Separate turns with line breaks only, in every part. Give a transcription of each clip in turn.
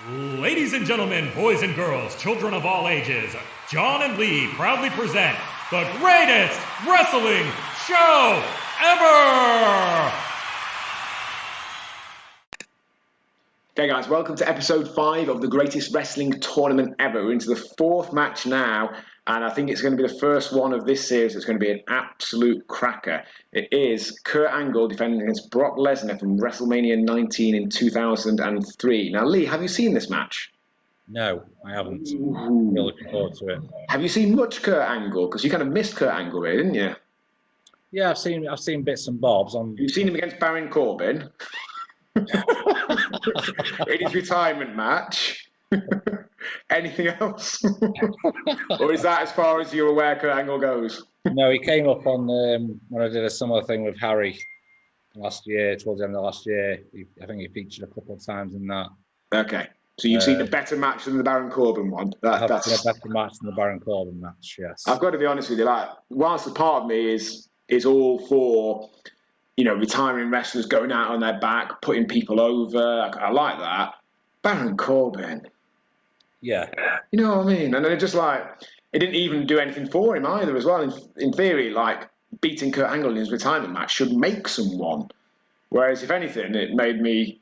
Ladies and gentlemen, boys and girls, children of all ages, John and Lee proudly present the greatest wrestling show ever!
Okay guys, welcome to episode 5 of the greatest wrestling tournament ever. We're into the 4th match now, and I think it's going to be the first one of this series that's going to be an absolute cracker. It is Kurt Angle defending against Brock Lesnar from WrestleMania 19 in 2003. Now Lee, have you seen this match?
No, I haven't. I'm really looking forward to it.
Have you seen much Kurt Angle? Because you kind of missed Kurt Angle, really, didn't you?
Yeah, I've seen bits and bobs on.
You've seen him against Baron Corbin in his retirement match. Anything else? Or is that as far as you're aware Kurt Angle goes?
No, he came up on when I did a similar thing with Harry last year, towards the end of last year. I think he featured a couple of times in that.
Okay. So you've seen a better match than the Baron Corbin one.
That's a better match than the Baron Corbin match, yes.
I've got to be honest with you, like, whilst a part of me is all for, you know, retiring wrestlers going out on their back, putting people over. I like that. Baron Corbin.
Yeah.
You know what I mean? And then it just like, it didn't even do anything for him either as well. In theory, like, beating Kurt Angle in his retirement match should make someone. Whereas, if anything, it made me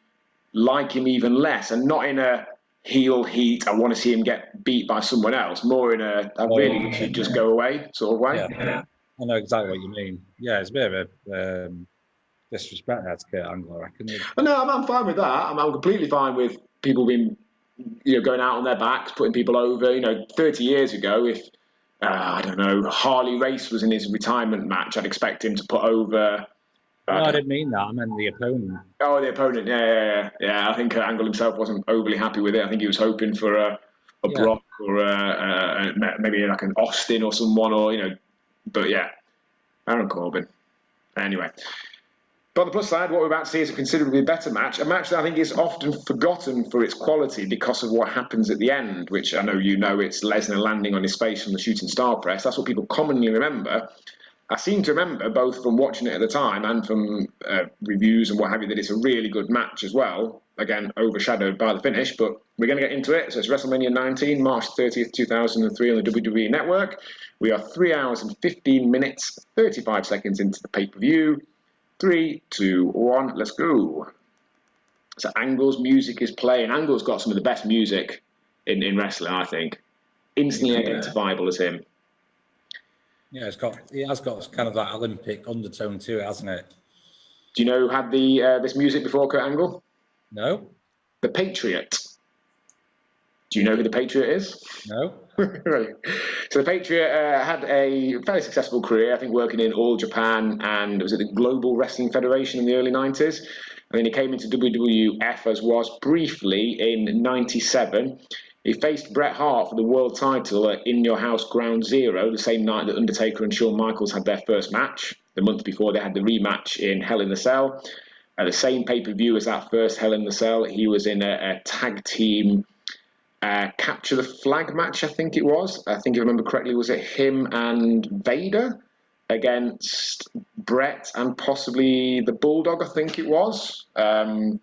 like him even less, and not in a heel heat, I want to see him get beat by someone else, more in a, I really wish he'd just go away sort of way.
Yeah. I know exactly what you mean. Yeah, it's a bit of a disrespect there to Kurt Angle, I reckon.
But no, I'm fine with that. I'm completely fine with people being, you know, going out on their backs, putting people over. You know, 30 years ago, if, I don't know, Harley Race was in his retirement match, I'd expect him to put over...
No, I didn't mean that. I meant the opponent.
Oh, the opponent. Yeah. I think Angle himself wasn't overly happy with it. I think he was hoping for a Brock or maybe like an Austin or someone, or, you know. But yeah, Baron Corbin. Anyway. But on the plus side, what we're about to see is a considerably better match. A match that I think is often forgotten for its quality because of what happens at the end, which I know you know, it's Lesnar landing on his face from the shooting star press. That's what people commonly remember. I seem to remember, both from watching it at the time and from reviews and what have you, that it's a really good match as well. Again, overshadowed by the finish, but we're going to get into it. So it's WrestleMania 19, March 30th, 2003 on the WWE Network. We are 3 hours and 15 minutes, 35 seconds into the pay-per-view. 3, 2, 1, let's go. So Angle's music is playing. Angle's got some of the best music in wrestling, I think. Instantly identifiable as him.
Yeah, it has got kind of that Olympic undertone to it, hasn't it?
Do you know who had this music before Kurt Angle?
No.
The Patriot. Do you know who the Patriot is?
No.
Right. So the Patriot had a fairly successful career, I think, working in All Japan and was it the Global Wrestling Federation in the early 90s. And then he came into WWF as was briefly in 97. He faced Bret Hart for the world title at In Your House Ground Zero, the same night that Undertaker and Shawn Michaels had their first match. The month before, they had the rematch in Hell in the Cell. At the same pay-per-view as that first Hell in the Cell, he was in a tag team capture the flag match, I think it was. I think if I remember correctly, was it him and Vader against Bret and possibly the Bulldog, I think it was. And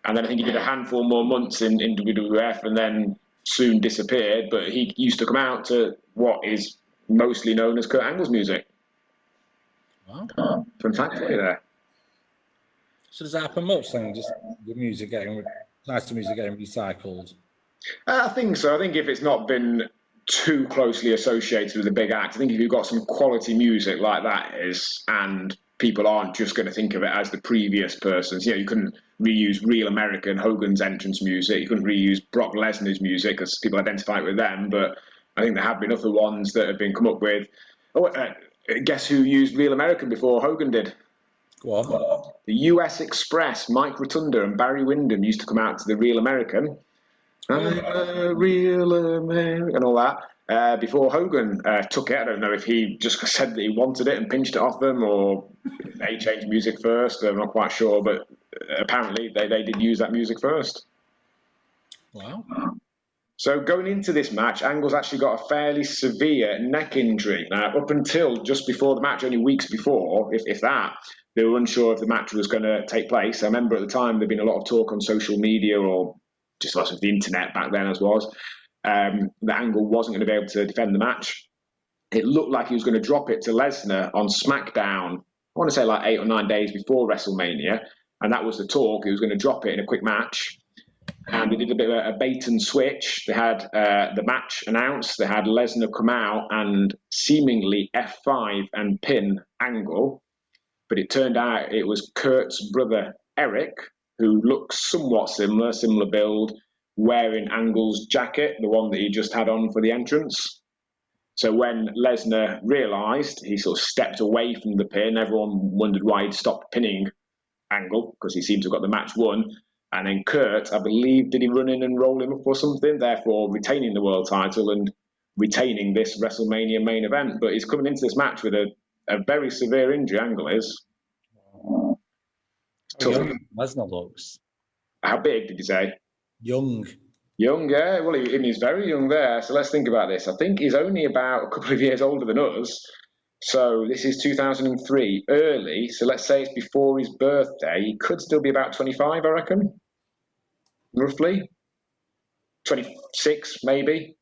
then I think he did a handful more months in WWF and then soon disappeared, but he used to come out to what is mostly known as Kurt Angle's music.
Wow.
Fun fact for you there.
So does that happen much then? Just the music getting recycled?
I think so. I think if it's not been too closely associated with a big act, I think if you've got some quality music like that is, and people aren't just going to think of it as the previous person's. You know, you couldn't reuse Real American Hogan's entrance music. You couldn't reuse Brock Lesnar's music because people identify it with them. But I think there have been other ones that have been come up with. Guess who used Real American before Hogan did?
Go on.
The US Express, Mike Rotunda and Barry Windham used to come out to the Real American. Real American and all that. Before Hogan took it, I don't know if he just said that he wanted it and pinched it off them, or they changed music first. I'm not quite sure, but apparently they did use that music first.
Wow.
So going into this match, Angle's actually got a fairly severe neck injury. Now, up until just before the match, only weeks before, if that, they were unsure if the match was going to take place. I remember at the time there'd been a lot of talk on social media or just lots of the internet back then as was, that Angle wasn't going to be able to defend the match. It looked like he was going to drop it to Lesnar on SmackDown, I want to say like 8 or 9 days before WrestleMania, and that was the talk. He was going to drop it in a quick match. And they did a bit of a bait and switch. They had the match announced. They had Lesnar come out and seemingly F5 and pin Angle. But it turned out it was Kurt's brother, Eric, who looks somewhat similar build, wearing Angle's jacket, the one that he just had on for the entrance. So when Lesnar realised, he sort of stepped away from the pin. Everyone wondered why he'd stopped pinning Angle, because he seemed to have got the match won. And then Kurt, I believe, did he run in and roll him up or something, therefore retaining the world title and retaining this WrestleMania main event. But he's coming into this match with a very severe injury, Angle is.
How young Lesnar looks.
How big did you say?
Young.
Young, yeah. Well, he's very young there. So let's think about this. I think he's only about a couple of years older than us. So this is 2003, early. So let's say it's before his birthday. He could still be about 25, I reckon. Roughly. 26, maybe.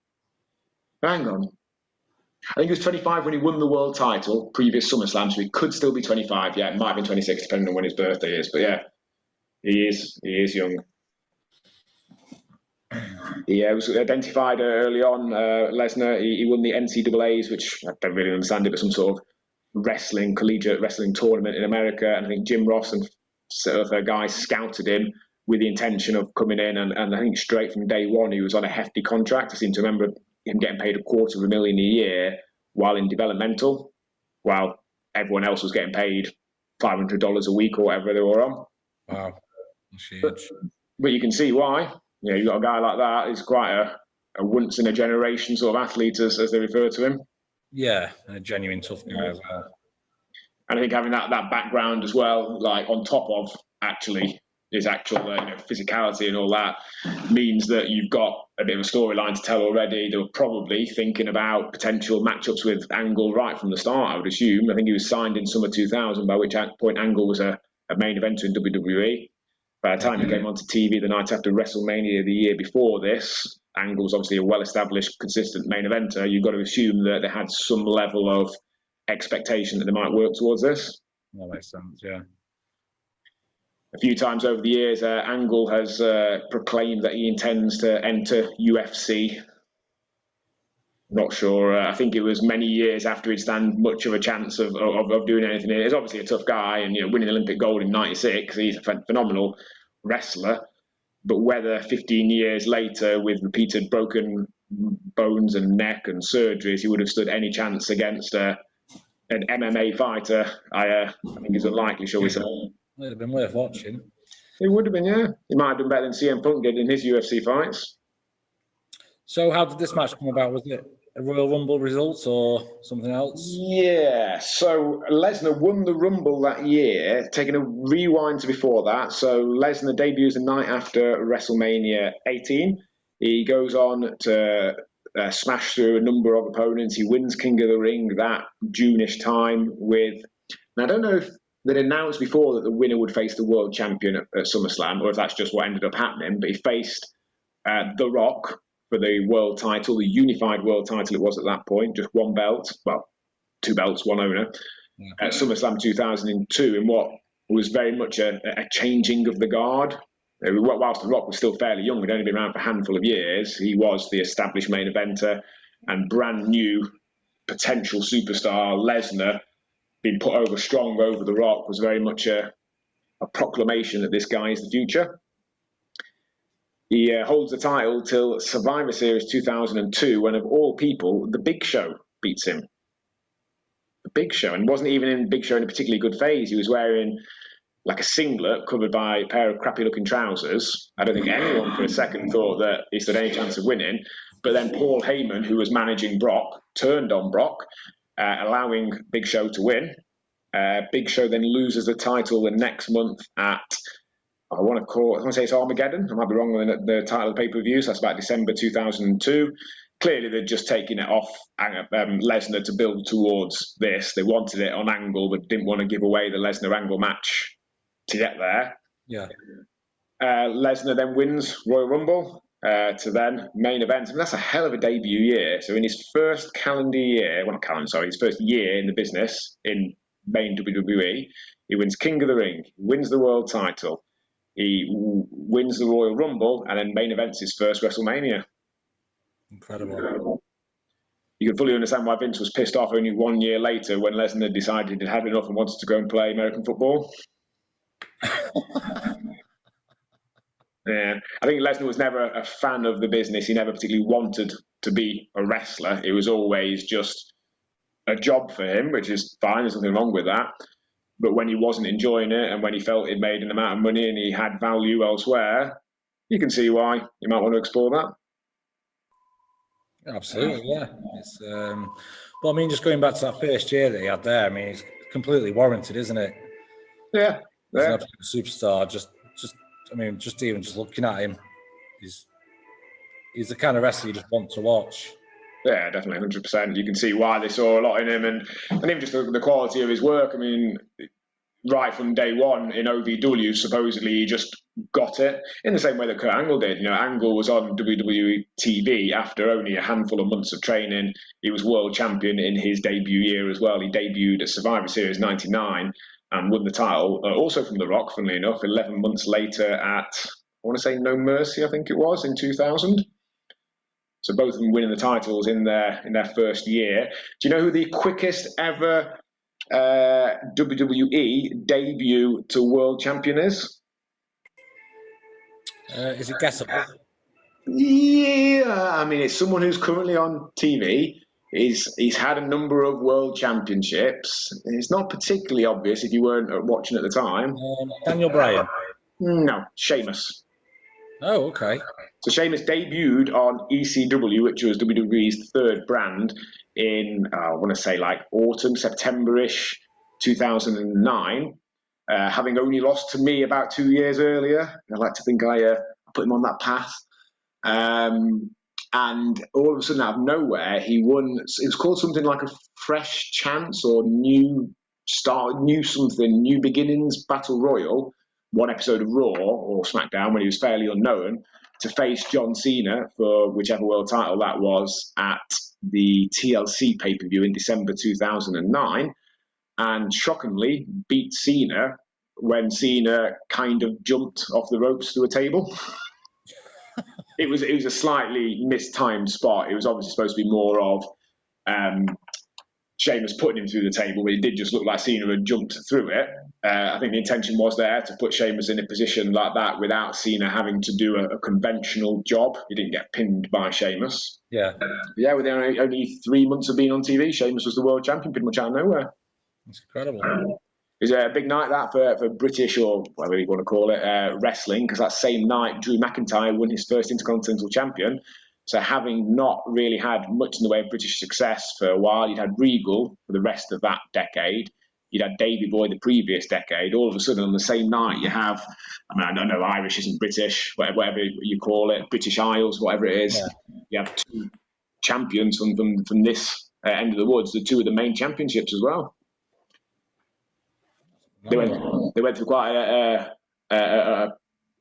Hang on. I think he was 25 when he won the world title, previous SummerSlam, so he could still be 25. Yeah, it might have been 26, depending on when his birthday is. But yeah, he is young. He was identified early on, Lesnar. He won the NCAAs, which I don't really understand it, but some sort of collegiate wrestling tournament in America. And I think Jim Ross and sort of guys scouted him with the intention of coming in. And I think straight from day one, he was on a hefty contract. I seem to remember him getting paid $250,000 a year while in developmental, while everyone else was getting paid $500 a week or whatever they were on.
Wow, that's huge.
But you can see why. You know, you've got a guy like that. He's quite a once-in-a-generation sort of athlete, as they refer to him.
Yeah, and a genuine tough guy as well.
And I think having that background as well, like on top of his actual physicality and all that, means that you've got a bit of a storyline to tell already. They were probably thinking about potential matchups with Angle right from the start, I would assume. I think he was signed in summer 2000, by which point Angle was a main eventer in WWE. By the time he came onto TV the night after WrestleMania the year before this, Angle's obviously a well-established, consistent main eventer. You've got to assume that they had some level of expectation that they might work towards this.
That makes sense, yeah.
A few times over the years, Angle has proclaimed that he intends to enter UFC. Not sure. I think it was many years after he'd stand much of a chance of doing anything. He's obviously a tough guy, and winning Olympic gold in '96, he's a phenomenal wrestler. But whether 15 years later, with repeated broken bones and neck and surgeries, he would have stood any chance against an MMA fighter, I think is unlikely, shall we say.
It would have been worth watching.
It would have been, yeah. He might have done better than CM Punk did in his UFC fights.
So how did this match come about? Was it a Royal Rumble result or something else?
Yeah, so Lesnar won the Rumble that year, taking a rewind to before that. So Lesnar debuts the night after WrestleMania 18. He goes on to smash through a number of opponents. He wins King of the Ring that June-ish time with... Now, I don't know if they'd announced before that the winner would face the world champion at SummerSlam, or if that's just what ended up happening, but he faced The Rock for the world title, the unified world title it was at that point, just one belt, well, two belts, one owner, at SummerSlam 2002, in what was very much a changing of the guard. Whilst The Rock was still fairly young, he'd only been around for a handful of years, he was the established main eventer, and brand new potential superstar Lesnar, being put over strong over The Rock, was very much a proclamation that this guy is the future. He holds the title till Survivor Series 2002, when, of all people, The Big Show beats him. The Big Show, and wasn't even in Big Show in a particularly good phase. He was wearing like a singlet covered by a pair of crappy-looking trousers. I don't think anyone for a second thought that he stood any chance of winning. But then Paul Heyman, who was managing Brock, turned on Brock, allowing Big Show to win. Big Show then loses the title the next month at... I want to say it's Armageddon. I might be wrong with the title of the pay-per-view. So that's about December 2002. Clearly, they're just taking it off Lesnar to build towards this. They wanted it on Angle, but didn't want to give away the Lesnar-Angle match to get there.
Yeah.
Lesnar then wins Royal Rumble to then main event. I mean, that's a hell of a debut year. So in his first calendar year, well, not calendar, sorry, his first year in the business in main WWE, he wins King of the Ring, wins the world title, he wins the Royal Rumble, and then main events his first WrestleMania.
Incredible.
You can fully understand why Vince was pissed off only 1 year later when Lesnar decided he'd had enough and wanted to go and play American football. Yeah, I think Lesnar was never a fan of the business. He never particularly wanted to be a wrestler. It was always just a job for him, which is fine. There's nothing wrong with that. But when he wasn't enjoying it and when he felt he'd made an amount of money and he had value elsewhere, you can see why you might want to explore that.
Absolutely, yeah. It's but I mean, just going back to that first year that he had there, I mean, it's completely warranted, isn't it?
Yeah,
He's an absolute superstar. Just even looking at him, he's the kind of wrestler you just want to watch.
Yeah, definitely, 100%. You can see why they saw a lot in him, and even just the quality of his work. I mean, right from day one in OVW, supposedly he just got it in the same way that Kurt Angle did. You know, Angle was on WWE TV after only a handful of months of training. He was world champion in his debut year as well. He debuted at Survivor Series 99 and won the title, also from The Rock, funnily enough, 11 months later at, I want to say No Mercy, I think it was, in 2000. So both of them winning the titles in their first year. Do you know who the quickest ever WWE debut to world champion is?
Is it guessable?
Yeah, I mean, it's someone who's currently on TV. He's had a number of world championships. It's not particularly obvious if you weren't watching at the time.
Daniel Bryan.
No, Sheamus.
Oh, okay.
So Sheamus debuted on ECW, which was WWE's third brand, in I want to say like autumn, September-ish, 2009. Having only lost to me about 2 years earlier. I like to think I put him on that path. And all of a sudden, out of nowhere, he won. It was called something like a Fresh Chance or New Start, New something, New Beginnings Battle Royal. One episode of Raw or SmackDown when he was fairly unknown to face John Cena for whichever world title that was at the TLC pay-per-view in December 2009, and shockingly beat Cena when Cena kind of jumped off the ropes to a table. It was a slightly mistimed spot. It was obviously supposed to be more of Sheamus putting him through the table, but it did just look like Cena had jumped through it. I think the intention was there to put Sheamus in a position like that without Cena having to do a conventional job. He didn't get pinned by Sheamus.
Yeah.
With only 3 months of being on TV, Sheamus was the world champion pretty much out of nowhere.
It's incredible.
It was a big night that for British, or whatever you want to call it, wrestling, because that same night Drew McIntyre won his first Intercontinental Champion. So having not really had much in the way of British success for a while, you'd had Regal for the rest of that decade. You'd had Davey Boy the previous decade. All of a sudden on the same night you have, I don't know, Irish isn't British, whatever you call it, British Isles, whatever it is. Yeah. You have two champions from this end of the woods, the two of the main championships as well. They went through quite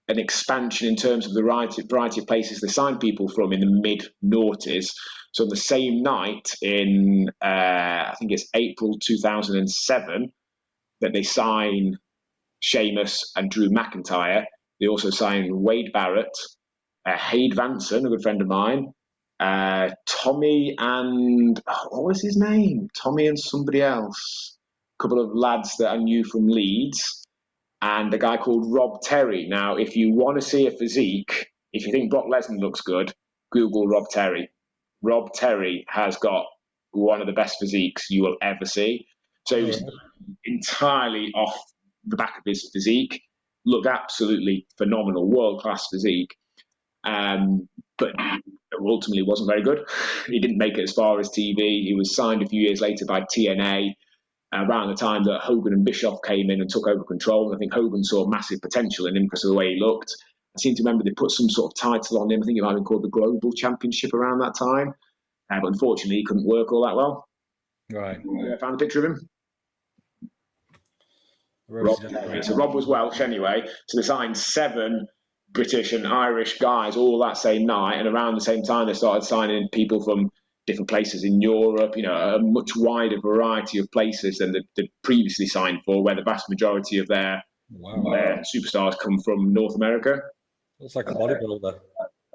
an expansion in terms of the variety of places they signed people from in the mid-noughties. So on the same night in, I think it's April 2007, that they sign Sheamus and Drew McIntyre. They also signed Wade Barrett, Haid Vanson, a good friend of mine, Tommy and, what was his name? Tommy and somebody else. A couple of lads that I knew from Leeds. And a guy called Rob Terry. Now, if you want to see a physique, if you think Brock Lesnar looks good, Google Rob Terry. Rob Terry has got one of the best physiques you will ever see. So he was entirely off the back of his physique, looked absolutely phenomenal, world-class physique, but ultimately wasn't very good. He didn't make it as far as TV. He was signed a few years later by TNA, around the time that Hogan and Bischoff came in and took over control. And I think Hogan saw massive potential in him because of the way he looked. I seem to remember they put some sort of title on him. I think it might have been called the Global Championship around that time. But unfortunately, he couldn't work all that well.
Right.
I found a picture of him. Rob. So Rob was Welsh anyway. So they signed 7 British and Irish guys all that same night, and around the same time they started signing people from different places in Europe, a much wider variety of places than they'd previously signed for, where the vast majority of their superstars come from North America.
Looks like a bodybuilder.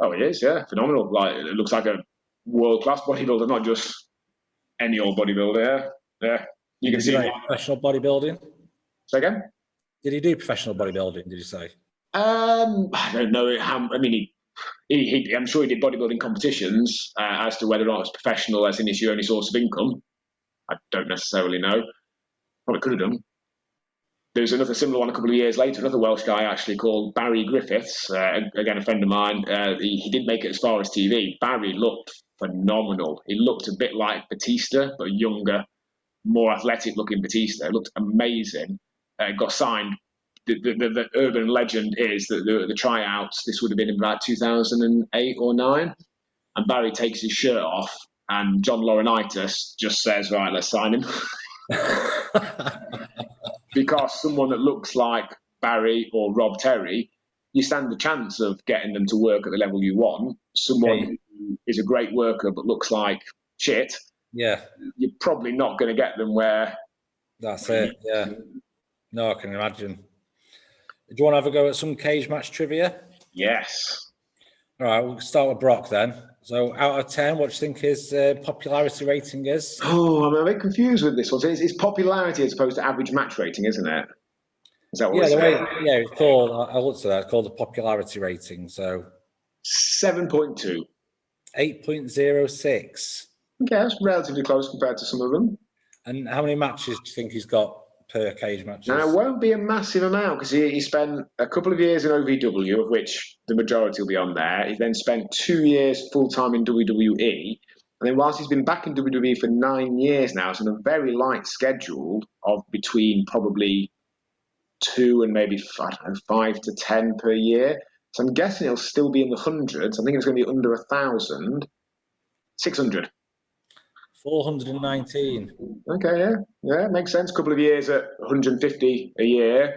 Oh, he is, yeah, phenomenal. Like, it looks like a world-class bodybuilder, not just any old bodybuilder. Yeah, you can see
professional bodybuilding.
Say again?
Did he do professional bodybuilding? Did you say?
I don't know. I mean, I'm sure he did bodybuilding competitions. As to whether or not it's professional, as in it's your only source of income, I don't necessarily know. Probably could have done. There's another similar one a couple of years later, another Welsh guy actually called Barry Griffiths, again a friend of mine. He did make it as far as TV. Barry looked phenomenal. He looked a bit like Batista, but younger, more athletic looking Batista. It looked amazing. Got signed. The urban legend is that the tryouts, this would have been in about 2008 or 9, and Barry takes his shirt off, and John Laurinaitis just says, right, let's sign him. Because someone that looks like Barry or Rob Terry, you stand the chance of getting them to work at the level you want. Someone who is a great worker but looks like shit,
yeah,
you're probably not going to get them where...
That's it, yeah. No, I can imagine. Do you want to have a go at some cage match trivia?
Yes.
All right, we'll start with Brock then. So out of 10, what do you think his popularity rating is?
Oh, I'm a bit confused with this one. So it's popularity as opposed to average match rating, isn't it? Is that what
it's called, I looked at that, it's called the popularity rating, so...
7.2.
8.06.
Okay, that's relatively close compared to some of them.
And how many matches do you think he's got per cage matches?
Now, it won't be a massive amount because he spent a couple of years in OVW, of which the majority will be on there. He then spent 2 years full-time in WWE. And then whilst he's been back in WWE for 9 years now, it's on a very light schedule of between probably 2 and maybe, 5 to 10 per year. So I'm guessing it'll still be in the hundreds. I think it's going to be under 1,000. 600.
419.
Okay, yeah, makes sense. A couple of years at 150 a year,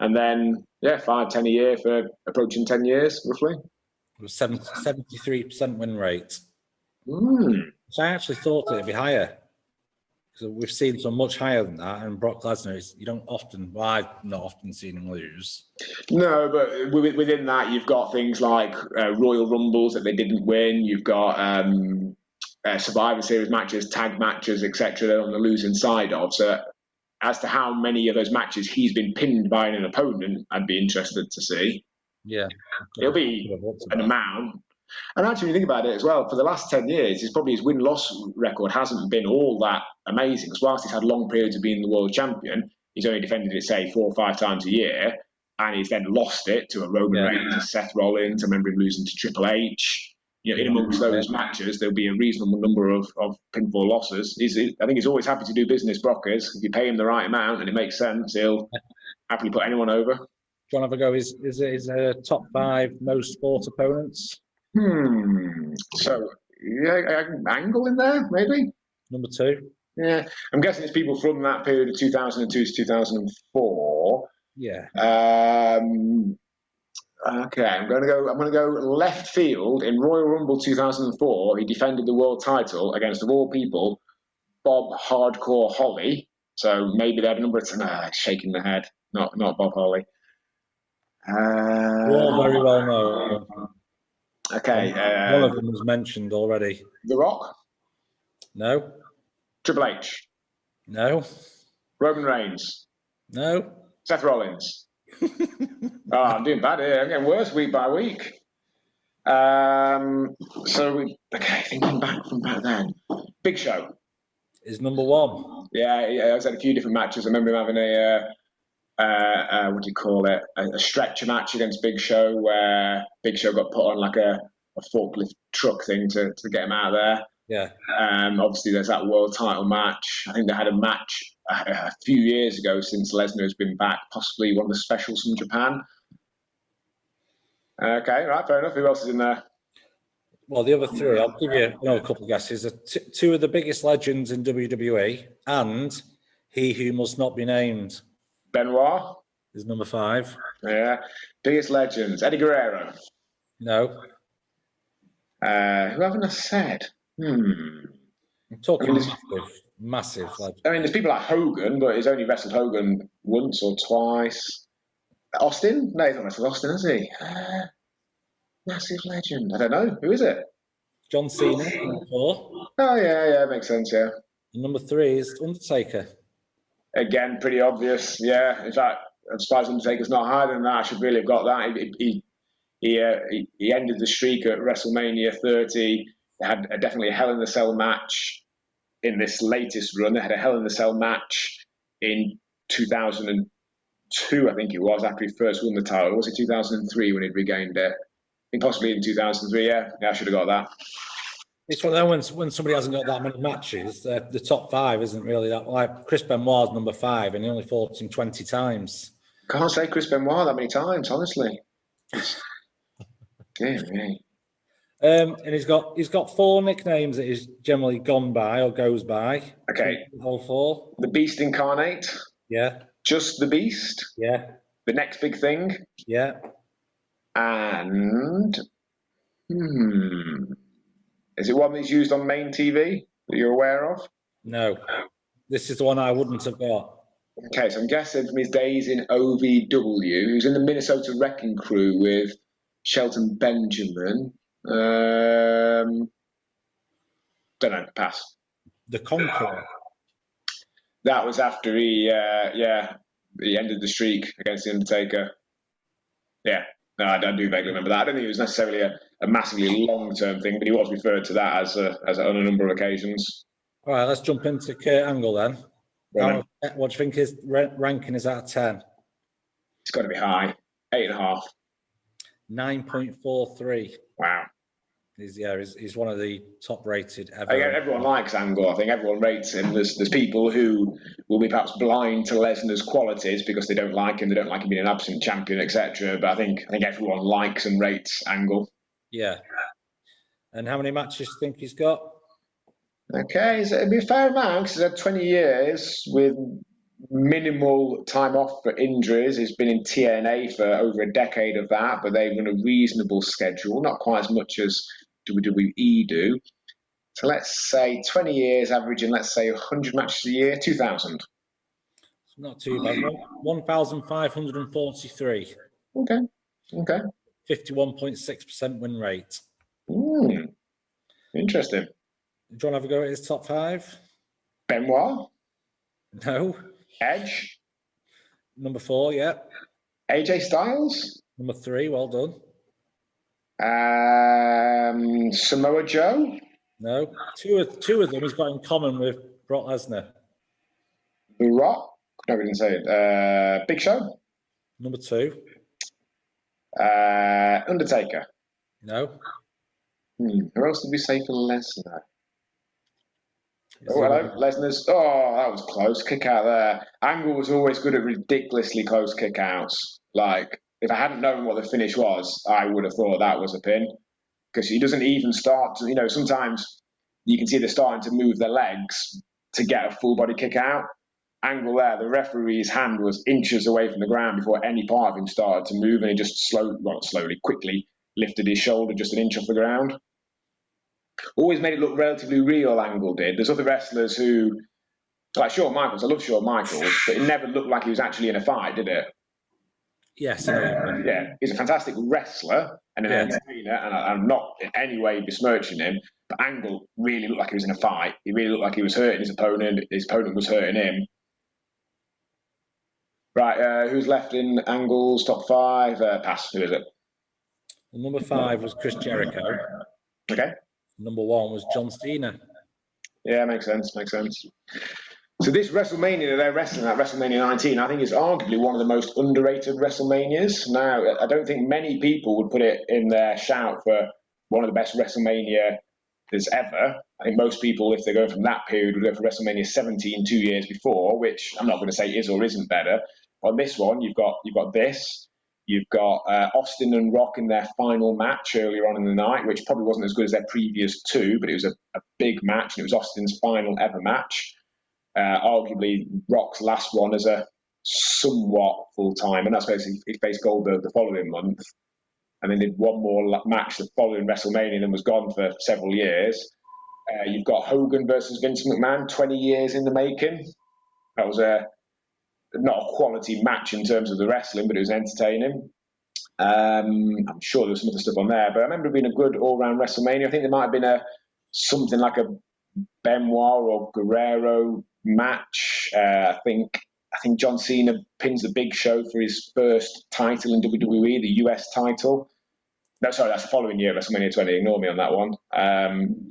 and then 5, 10 a year for approaching 10 years, roughly.
It was 73% win rate.
So
I actually thought it'd be higher. So we've seen some much higher than that, and Brock Lesnar you don't often. Well, I've not often seen him lose.
No, but within that, you've got things like Royal Rumbles that they didn't win. You've got Survivor Series matches, tag matches, etc. on the losing side of. So as to how many of those matches he's been pinned by an opponent, I'd be interested to see.
Yeah.
It'll be an amount. And actually, when you think about it as well, for the last 10 years, his win-loss record hasn't been all that amazing. Because whilst he's had long periods of being the world champion, he's only defended it, say, 4 or 5 times a year. And he's then lost it to a Roman Reigns, a Seth Rollins. I remember him losing to Triple H. In amongst those matches, there'll be a reasonable number of pinfall losses. I think he's always happy to do business, Brock is. If you pay him the right amount and it makes sense, he'll happily put anyone over.
Do you want to have a go? Is top 5 most sport opponents?
So, Angle in there, maybe?
Number 2?
Yeah. I'm guessing it's people from that period of 2002 to 2004.
Yeah.
Okay, I'm going to go left field. In Royal Rumble 2004, he defended the world title against, of all people, Bob Hardcore Holly. So maybe they had a number of shaking the head. Not Bob Holly.
All very well known.
Okay.
One of them was mentioned already.
The Rock?
No.
Triple H?
No.
Roman Reigns?
No.
Seth Rollins? I'm doing bad here. I'm getting worse week by week. Thinking back from back then. Big Show
is number 1.
Yeah, I've had a few different matches. I remember him having what do you call it? A stretcher match against Big Show where Big Show got put on like a forklift truck thing to get him out of there.
Yeah.
Obviously, there's that world title match. I think they had a match a few years ago since Lesnar has been back, possibly one of the specials from Japan. Okay, right, fair enough. Who else is in there?
Well, the other 3, I'll give you a couple of guesses. 2 of the biggest legends in WWE, and he who must not be named.
Benoit
is number 5.
Yeah. Biggest legends. Eddie Guerrero.
No.
Who haven't I said?
I'm talking
I mean,
massive legend.
I mean, there's people like Hogan, but he's only wrestled Hogan once or twice. Austin? No, he's not wrestled Austin, has he? Massive legend. I don't know. Who is it?
John Cena, number 4.
Oh, yeah, makes sense, yeah.
And number 3 is Undertaker.
Again, pretty obvious, yeah. In fact, I'm surprised Undertaker's not higher than that. I should really have got that. He ended the streak at WrestleMania 30. They had definitely a Hell in the Cell match in this latest run. They had a Hell in the Cell match in 2002, I think it was, after he first won the title. Or was it 2003 when he'd regained it? I think possibly in 2003, yeah. I should have got that.
It's one of them when somebody hasn't got that many matches, the top 5 isn't really that. Like Chris Benoit's number 5, and he only fought him 20 times.
Can't say Chris Benoit that many times, honestly. Dear me.
And he's got 4 nicknames that he's generally gone by or goes by.
Okay.
All 4.
The Beast Incarnate.
Yeah.
Just the Beast.
Yeah.
The Next Big Thing.
Yeah.
And is it one that's used on main TV that you're aware of?
No. This is the one I wouldn't have got.
Okay, so I'm guessing from his days in OVW, he was in the Minnesota Wrecking Crew with Shelton Benjamin. Don't know, pass.
The Conqueror.
That was after he ended the streak against The Undertaker. Yeah, no, I do vaguely remember that. I don't think it was necessarily a massively long-term thing, but he was referred to that as on a number of occasions.
All right, let's jump into Kurt Angle then.
Right.
What do you think his ranking is out of 10?
It's got to be high. 8.5.
9.43.
Wow.
He's one of the top rated ever.
Everyone likes Angle. I think everyone rates him. There's people who will be perhaps blind to Lesnar's qualities because they don't like him. They don't like him being an absent champion, etc. But I think everyone likes and rates Angle.
Yeah. And how many matches do you think he's got?
Okay, so it'd be a fair amount because he's had 20 years with minimal time off for injuries. He's been in TNA for over a decade of that, but they've run a reasonable schedule, not quite as much as WWE do. So let's say 20 years averaging, let's say 100 matches a year, 2,000.
It's not too bad. 1,543.
Okay.
51.6% win rate.
Interesting.
Do you want to have a go at his top 5?
Benoit?
No.
Edge?
Number 4, yeah.
AJ Styles?
Number 3, well done.
Samoa Joe?
No. Two of them he's got in common with Brock Lesnar.
The Rock? No, we didn't say it. Big Show?
Number 2.
Undertaker?
No.
Who else did we say for Lesnar? Oh, hello, Lesnar's. Oh, that was close. Kick out there. Angle was always good at ridiculously close kick outs. Like, if I hadn't known what the finish was, I would have thought that was a pin. Because he doesn't even start to, sometimes you can see they're starting to move their legs to get a full body kick out. Angle there, the referee's hand was inches away from the ground before any part of him started to move, and he just quickly lifted his shoulder just an inch off the ground. Always made it look relatively real, Angle did. There's other wrestlers who, like Shawn Michaels, I love Shawn Michaels, but it never looked like he was actually in a fight, did it?
Yes.
Yeah, he's a fantastic wrestler and an entertainer, and I'm not in any way besmirching him, but Angle really looked like he was in a fight. He really looked like he was hurting his opponent was hurting him. Right, who's left in Angle's top 5? Pass, who is it?
Number 5 was Chris Jericho.
Okay.
Number 1 was John Cena.
Yeah, makes sense. So this WrestleMania that they're wrestling at, WrestleMania 19, I think is arguably one of the most underrated WrestleManias. Now, I don't think many people would put it in their shout for one of the best WrestleMania there's ever. I think most people, if they're going from that period, would go for WrestleMania 17 2 years before, which I'm not going to say is or isn't better. On this one, you've got this. You've got Austin and Rock in their final match earlier on in the night, which probably wasn't as good as their previous 2, but it was a big match, and it was Austin's final ever match. Arguably Rock's last one as a somewhat full time, and that's basically he faced Goldberg the following month, and then did one more match the following WrestleMania, and then was gone for several years. You've got Hogan versus Vince McMahon, 20 years in the making. That was not a quality match in terms of the wrestling, but it was entertaining. I'm sure there's some other stuff on there, but I remember it being a good all-round WrestleMania. I think there might have been something like a Benoit or Guerrero match. I think John Cena pins the Big Show for his first title in WWE, the US title. No, sorry, that's the following year, WrestleMania 20. Ignore me on that one.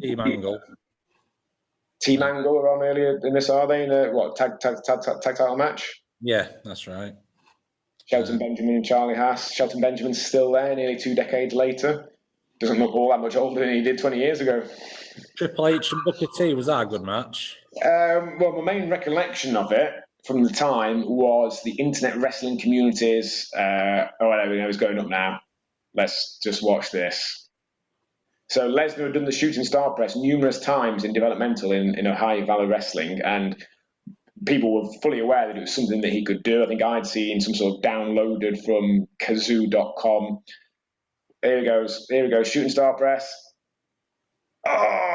Team Angle.
Team Angle are on earlier in this, are they? In a tag title match?
Yeah, that's right.
Shelton Benjamin and Charlie Haas. Shelton Benjamin's still there nearly 2 decades later. Doesn't look all that much older than he did 20 years ago.
Triple H and Booker T, was that a good match?
Well, my main recollection of it from the time was the internet wrestling communities. There we go, it's going up now. Let's just watch this. So Lesnar had done the shooting star press numerous times in developmental in Ohio Valley Wrestling, and people were fully aware that it was something that he could do. I think I'd seen some sort of downloaded from kazoo.com. Here he goes, shooting star press. Oh!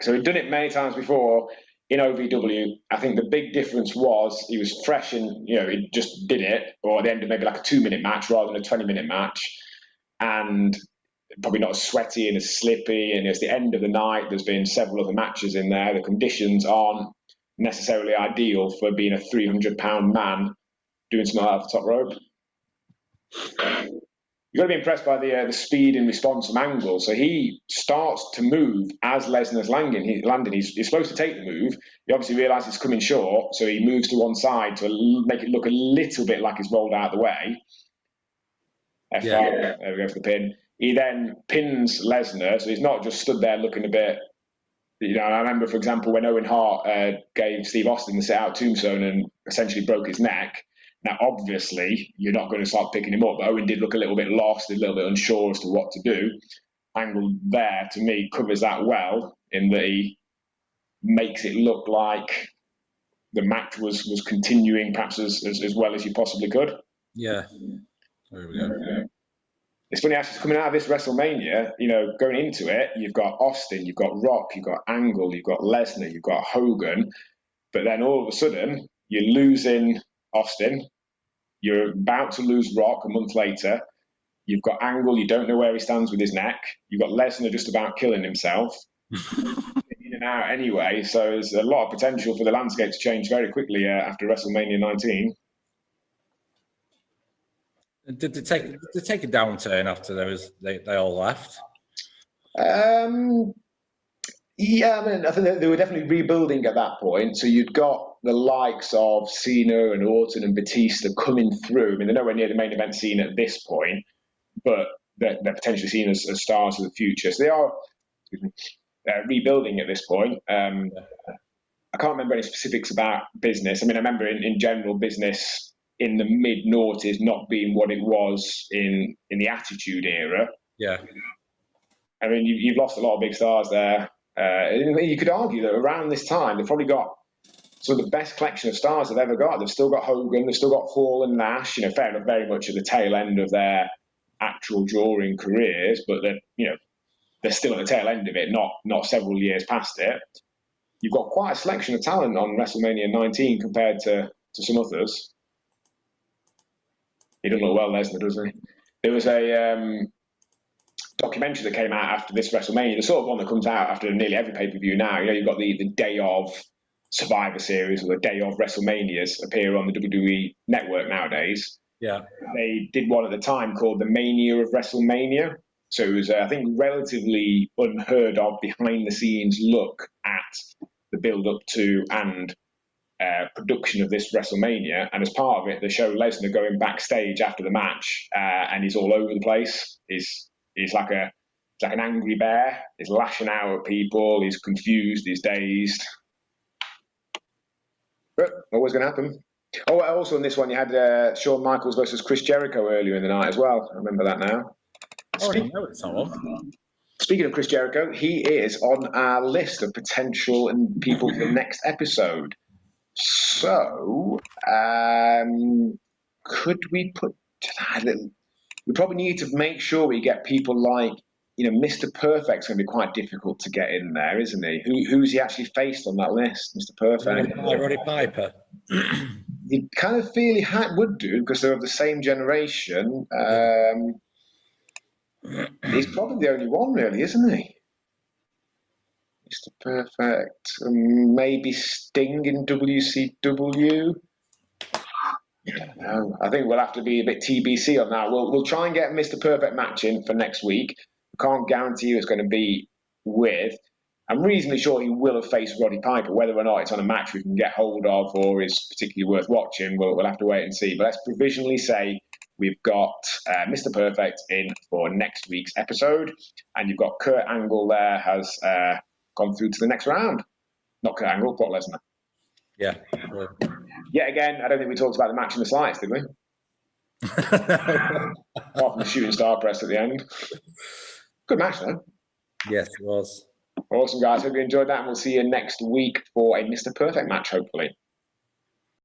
So he'd done it many times before in OVW. I think the big difference was he was fresh and, he just did it, or at the end of maybe like a 2-minute match rather than a 20-minute match. And probably not as sweaty and as slippy. And it's the end of the night. There's been several other matches in there. The conditions aren't necessarily ideal for being a 300-pound man doing something like that off the top rope. You've got to be impressed by the speed and response from Angle. So he starts to move as Lesnar's landing. He's supposed to take the move. He obviously realises it's coming short, so he moves to one side to make it look a little bit like it's rolled out of the way. F5, there we go for the pin. He then pins Lesnar, so he's not just stood there looking a bit. I remember, for example, when Owen Hart gave Steve Austin the sit-out tombstone and essentially broke his neck. Now, obviously, you're not going to start picking him up, but Owen did look a little bit lost, a little bit unsure as to what to do. Angle there, to me, covers that well in that he makes it look like the match was continuing perhaps as well as you possibly could.
Yeah. There we go.
It's funny, actually, coming out of this WrestleMania, going into it, you've got Austin, you've got Rock, you've got Angle, you've got Lesnar, you've got Hogan, but then all of a sudden, you're losing Austin, you're about to lose Rock a month later, you've got Angle, you don't know where he stands with his neck, you've got Lesnar just about killing himself, in and out anyway, so there's a lot of potential for the landscape to change very quickly after WrestleMania 19.
Did they take a downturn after they all left?
Yeah, I think they were definitely rebuilding at that point. So you'd got the likes of Cena and Orton and Batista coming through. I mean, they're nowhere near the main event scene at this point, but they're potentially seen as stars of the future. So they are rebuilding at this point. I can't remember any specifics about business. I mean, I remember in general business in the mid-noughties not being what it was in the Attitude Era.
Yeah.
I mean, you've lost a lot of big stars there. You could argue that around this time, they've probably got some of the best collection of stars they've ever got. They've still got Hogan, they've still got Hall and Nash, fair enough, very much at the tail end of their actual drawing careers, but they're still at the tail end of it, not several years past it. You've got quite a selection of talent on WrestleMania 19 compared to some others. He doesn't look well, Lesnar, does he? There was a documentary that came out after this WrestleMania, the sort of one that comes out after nearly every pay-per-view now. You've got the day of Survivor Series or the day of WrestleManias appear on the WWE network nowadays.
Yeah. They
did one at the time called the Mania of WrestleMania. So it was, I think, relatively unheard of behind-the-scenes look at the build-up to and production of this WrestleMania, and as part of it, they show Lesnar going backstage after the match, and he's all over the place. He's like an angry bear. He's lashing out at people. He's confused. He's dazed. But what was going to happen? Oh, also in this one, you had Shawn Michaels versus Chris Jericho earlier in the night as well. I remember that now.
Oh, I know it's someone.
Speaking of Chris Jericho, he is on our list of potential and people for the next episode. So, could we put a little? We probably need to make sure we get people like, Mr. Perfect's going to be quite difficult to get in there, isn't he? Who's he actually faced on that list, Mr. Perfect?
Roddy Piper.
You kind of feel he would do because they're of the same generation. He's probably the only one, really, isn't he? Mr. Perfect. Maybe Sting in WCW. No, I think we'll have to be a bit TBC on that. We'll try and get Mr. Perfect match in for next week. I can't guarantee you it's going to be with. I'm reasonably sure he will have faced Roddy Piper. Whether or not it's on a match we can get hold of or is particularly worth watching, we'll have to wait and see. But let's provisionally say we've got Mr. Perfect in for next week's episode, and you've got Kurt Angle there has gone through to the next round. Not Kurt Angle, Brock Lesnar.
Yeah.
Yet again, I don't think we talked about the match in the slightest, did we? Apart from the shooting star press at the end. Good match, though.
Yes, it was.
Awesome, guys. Hope you enjoyed that, and we'll see you next week for a Mr. Perfect match, hopefully.